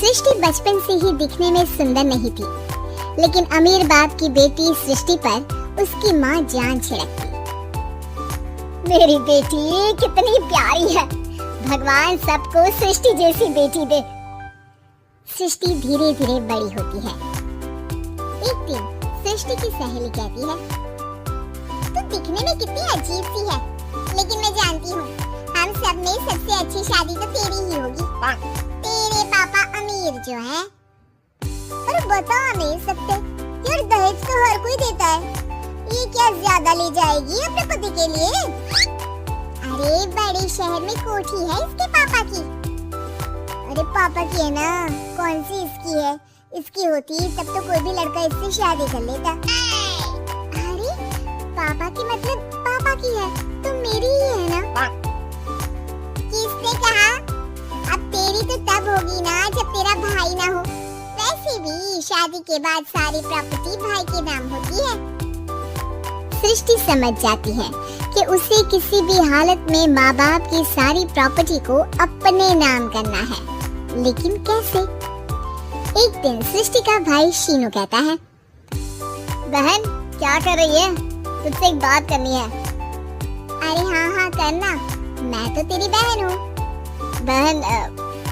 सृष्टि बचपन से ही दिखने में सुंदर नहीं थी, लेकिन अमीर बाप की बेटी सृष्टि पर उसकी माँ जान छिड़कती। मेरी बेटी कितनी प्यारी है, भगवान सबको सृष्टि जैसी बेटी दे। सृष्टि धीरे धीरे बड़ी होती है। एक दिन सृष्टि की सहेली कहती है, तू दिखने में कितनी अजीब सी है, लेकिन मैं जानती हूँ हम सब में सबसे अच्छी शादी तो तेरी ही होगी। तेरे पापा अमीर जो है। अरे बता नहीं सकते यार, दहेज तो हर कोई देता है, ये क्या ज्यादा ले जाएगी अपने पति के लिए? अरे बड़े शहर में कोठी है इसके पापा की। अरे पापा की है ना, कौन सी इसकी है? इसकी होती तब तो कोई भी लड़का इससे शादी कर लेता। अरे पापा की मतलब पापा की है तो मेरी ही है ना? किसने कहा? अब तेरी तो तब होगी ना जब तेरा भाई ना हो। वैसे भी शादी के बाद सारी प्रॉपर्टी भाई के नाम होती है। सृष्टि समझ जाती है कि उसे किसी भी हालत में माँ बाप की सारी प्रॉपर्टी को अपने नाम करना है, लेकिन कैसे? एक दिन सृष्टि का भाई शीनू कहता है, बहन क्या कर रही है? तुझसे एक बात करनी है। अरे हाँ करना, मैं तो तेरी बहन हूँ। बहन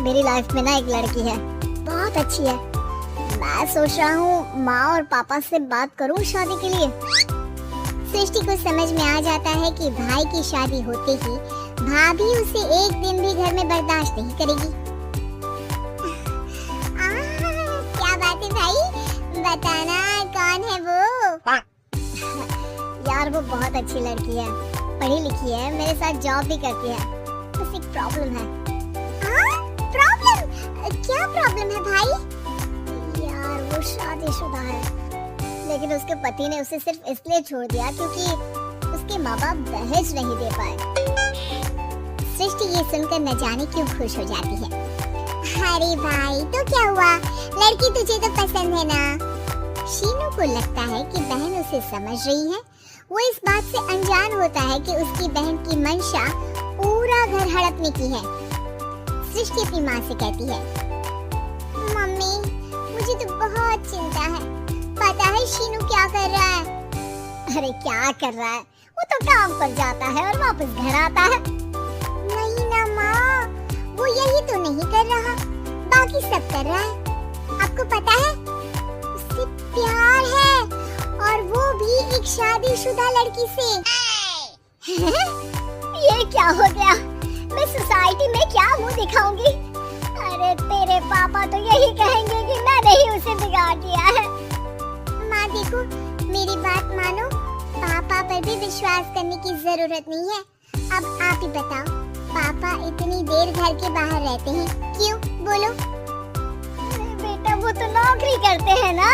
मेरी लाइफ में ना एक लड़की है, बहुत अच्छी है। मैं सोच रहा हूँ माँ और पापा से बात करूँ शादी के लिए। सृष्टि को समझ में आ जाता है कि भाई की शादी होते ही भाभी उसे एक दिन भी घर में बर्दाश्त नहीं करेगी। क्या बात है भाई, बताना कौन है वो? यार वो बहुत अच्छी लड़की है, पढ़ी लिखी है, मेरे साथ जॉब भी करती है। बस एक प्रॉब्लम है। प्रॉब्लम? क्या प्रॉब्लम है भाई? यार वो शादीशुदा है, लेकिन उसके पति ने उसे सिर्फ इसलिए छोड़ दिया क्योंकि उसके माँ बाप दहेज नहीं दे पाए। सृष्टि ये सुनकर न जाने क्यों खुश हो जाती है। अरे भाई तो क्या हुआ, लड़की तुझे तो पसंद है ना? शीनू को लगता है कि बहन उसे समझ रही है। वो इस बात से अनजान होता है कि उसकी बहन की मंशा पूरा घर हड़पने की है। सृष्टि अपनी माँ से कहती है, मम्मी मुझे तो बहुत चिंता है, पता है शीनू क्या कर रहा है? अरे क्या कर रहा है, वो तो काम पर जाता है और वापस घर आता है। नहीं ना माँ, वो यही तो नहीं कर रहा, बाकी सब कर रहा है। आपको पता है उससे प्यार है, और वो भी एक शादीशुदा लड़की से। ये क्या हो गया, मैं सोसाइटी में क्या मुंह दिखाऊंगी? अरे तेरे पापा तो यही कहेंगे कि मैंने ही उसे बिगाड़ दिया है। माँ देखो मेरी बात मानो, पापा पर भी विश्वास करने की जरूरत नहीं है। अब आप ही बताओ, पापा इतनी देर घर के बाहर रहते हैं क्यों? बोलो। बेटा वो तो नौकरी करते हैं ना।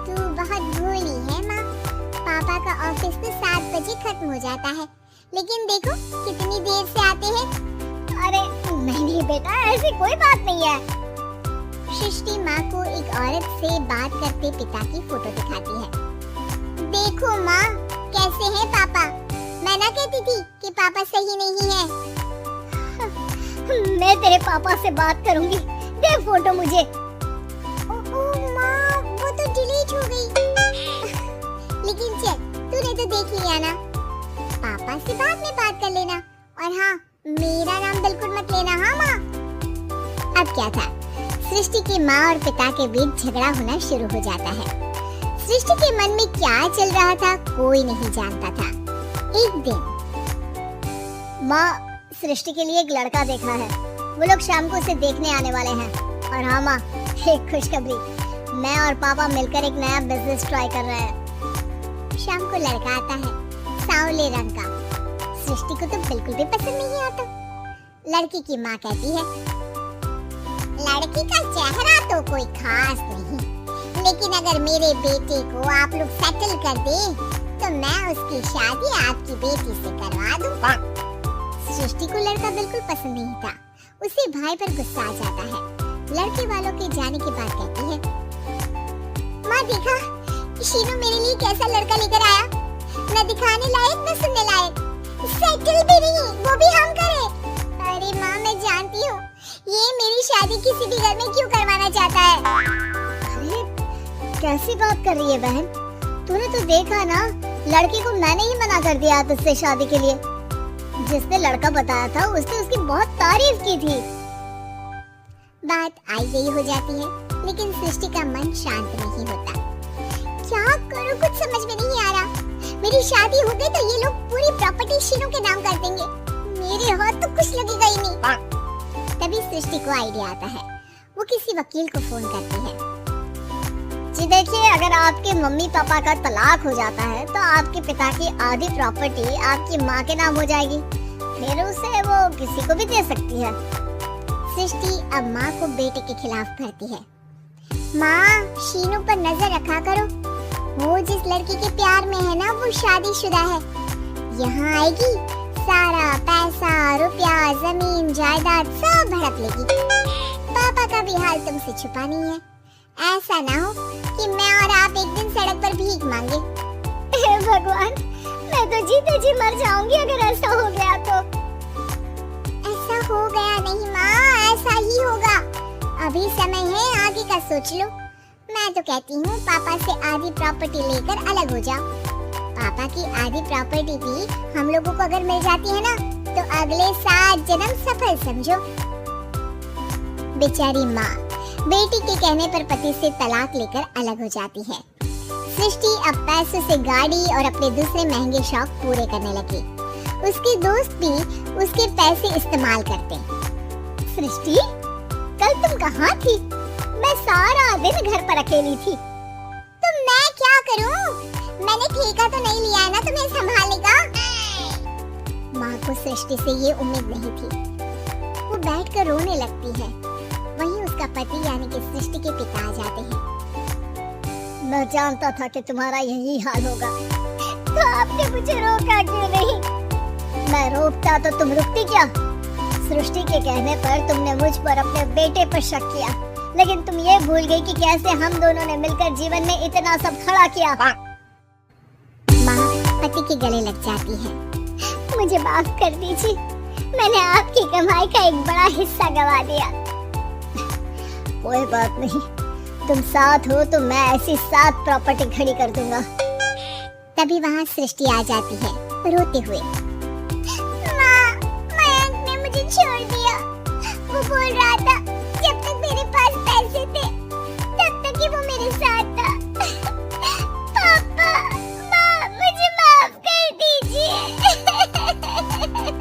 तू बहुत भोली है माँ, पापा का ऑफिस तो 7 बजे खत्म हो जाता है, लेकिन देखो कितनी देर से आते हैं। अरे नहीं बेटा, ऐसी कोई बात नहीं है। सृष्टि माँ को एक औरत से बात करते पिता की फोटो दिखाती है। देखो माँ कैसे हैं पापा, मैं ना कहती थी कि पापा सही नहीं है। मैं तेरे पापा से बात करूंगी, दे फोटो मुझे। ओह माँ वो तो डिलीट हो गई। लेकिन चल तूने तो देख लिया ना, पापा से बाद में बात कर लेना, और हाँ मेरा नाम बिल्कुल मत लेना। हाँ माँ। अब क्या था, सृष्टि की माँ और पिता के बीच झगड़ा होना शुरू हो जाता है। सृष्टि के मन में क्या चल रहा था कोई नहीं जानता था। एक दिन माँ सृष्टि के लिए एक लड़का देखा है, वो लोग शाम को उसे देखने आने वाले हैं। और हाँ माँ एक खुशखबरी, मैं और पापा मिलकर एक नया बिजनेस ट्राई कर रहे हैं। शाम को लड़का आता है, सांवले रंग का। सृष्टि को तो बिल्कुल भी पसंद नहीं आता। लड़की की माँ कहती है, लड़की का चेहरा तो कोई खास नहीं, लेकिन अगर मेरे बेटे को आप लोग सेटल कर दे तो मैं उसकी शादी आपकी बेटी से करवा दूंगा। सृष्टि को लड़का बिल्कुल पसंद नहीं था, उसे भाई पर गुस्सा आ जाता है। लड़के वालों के जाने के बाद कहती है, माँ देखा शीनू मेरे लिए कैसा लड़का लेकर आया, न दिखाने लायक न सुनने लायक, सेटल भी नहीं, वो भी हम करे। अरे माँ मैं जानती हूँ ये मेरी शादी किसी भी घर में क्यों करवाना चाहता है? अरे कैसी बात कर रही है बहन? तूने तो देखा ना, लड़की को मैंने ही मना कर दिया तुझसे शादी के लिए। जिसने लड़का बताया था उसने उसकी बहुत तारीफ की थी। बात आई गई हो जाती है, लेकिन सृष्टि का मन शांत नहीं होता। क्या करूं, कुछ समझ में नहीं आ रहा। मेरी शादी हो गई तो ये लोग पूरी प्रॉपर्टी शीनू के नाम कर देंगे। मेरे हाथ तो कुछ लगेगा ही नहीं। तभी सृष्टि को आइडिया आता है। वो किसी वकील को फोन करती है। जी देखिए, अगर आपके मम्मी पापा का तलाक हो जाता है तो आपके पिता की आधी प्रॉपर्टी आपकी माँ के नाम हो जाएगी। फिर उसे वो किसी को भी दे सकती है। सृष्टि अब माँ को बेटे के खिलाफ भरती है। माँ, शीनू पर नजर रखा करो। वो जिस लड़की के प्यार में है ना, वो शादीशुदा है। यहाँ आएगी, सारा पैसा, रुपया, जमीन, जायदाद सब हड़प लेगी। पापा का भी हाल तुमसे छुपा नहीं है। ऐसा ना हो कि मैं और आप एक दिन सड़क पर भीख मांगे। हे भगवान, मैं तो जीते जी मर जाऊंगी अगर ऐसा हो गया तो। ऐसा हो गया नहीं माँ, ऐसा ही होगा। अभी समय है, आगे का सोच लो। मैं तो कहती हूँ पापा से आधी प्रॉपर्टी लेकर अलग हो जाओ। पापा की आधी प्रॉपर्टी भी हम लोगों को अगर मिल जाती है ना, तो अगले 7 जन्म सफल समझो। बेचारी माँ बेटी के कहने पर पति से तलाक लेकर अलग हो जाती है। सृष्टि अब पैसों से गाड़ी और अपने दूसरे महंगे शौक पूरे करने लगी। उसके दोस्त भी उसके पैसे इस्तेमाल करते। सृष्टि, कल तुम कहाँ थी? मैं सारा दिन घर पर अकेली थी। तो मैं क्या करूं? मैंने ठेका तो नहीं लिया है ना तुम्हें संभालने का। माँ को सृष्टि से ये उम्मीद नहीं थी। वो बैठकर रोने लगती है। वहीं उसका पति यानी कि सृष्टि के पिता आ जाते हैं। मैं जानता था कि तुम्हारा यही हाल होगा, तो आपने मुझे रोका क्यों नहीं? मैं रोकता तो तुम रुकती क्या? सृष्टि के कहने पर तुमने मुझ पर अपने बेटे पर शक किया, लेकिन तुम ये भूल गई कि कैसे हम दोनों ने मिलकर जीवन में इतना सब खड़ा किया। माँ पति के गले लग जाती है। मुझे माफ कर दीजिए, मैंने आपकी कमाई का एक बड़ा हिस्सा गवा दिया। कोई बात नहीं, तुम साथ हो तो मैं ऐसी 7 प्रॉपर्टी खड़ी कर दूंगा। तभी वहाँ सृष्टि आ जाती है रोते हुए।